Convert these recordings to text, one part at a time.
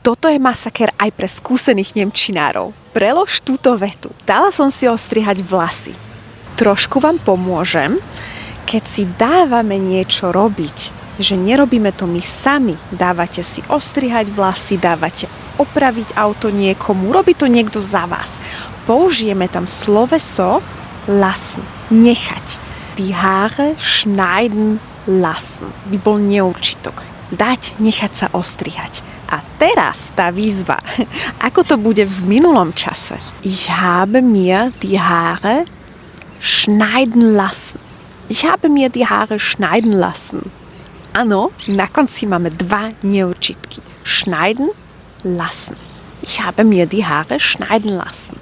Toto je masaker aj pre skúsených nemčinárov. Prelož túto vetu. Dala som si ostrihať vlasy. Trošku vám pomôžem, keď si dávame niečo robiť, že nerobíme to my sami. Dávate si ostrihať vlasy, dávate opraviť auto niekomu, robí to niekto za vás. Použijeme tam sloveso lassen, nechať. Die Haare schneiden lassen by bol neurčitok. Dať, nechať sa ostrihať. A teraz tá výzva, ako to bude v minulom čase. Ich habe mir die Haare schneiden lassen. Ich habe mir die Haare schneiden lassen. Áno, na konci máme dva neurčitky. Schneiden lassen. Ich habe mir die Haare schneiden lassen.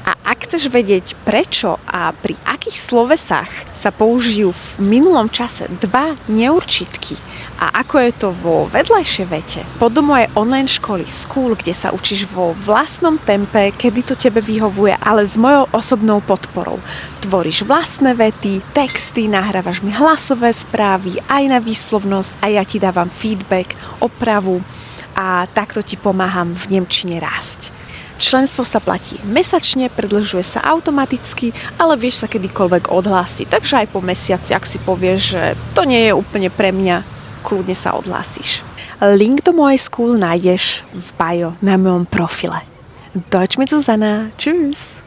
A ak chceš vedieť prečo a pri akých slovesách sa použijú v minulom čase dva neurčitky a ako je to vo vedľajšej vete, poď do mojej online školy School, kde sa učíš vo vlastnom tempe, kedy to tebe vyhovuje, ale s mojou osobnou podporou. Tvoríš vlastné vety, texty, nahrávaš mi hlasové správy aj na výslovnosť a ja ti dávam feedback, opravu a takto ti pomáham v nemčine rásť. Členstvo sa platí mesačne, predĺžuje sa automaticky, ale vieš sa kedykoľvek odhlásiť. Takže aj po mesiaci, ak si povieš, že to nie je úplne pre mňa, kľudne sa odhlásíš. Link do mojej school nájdeš v bio na mojom profile. Deutsch mit Susanna. Tschüss.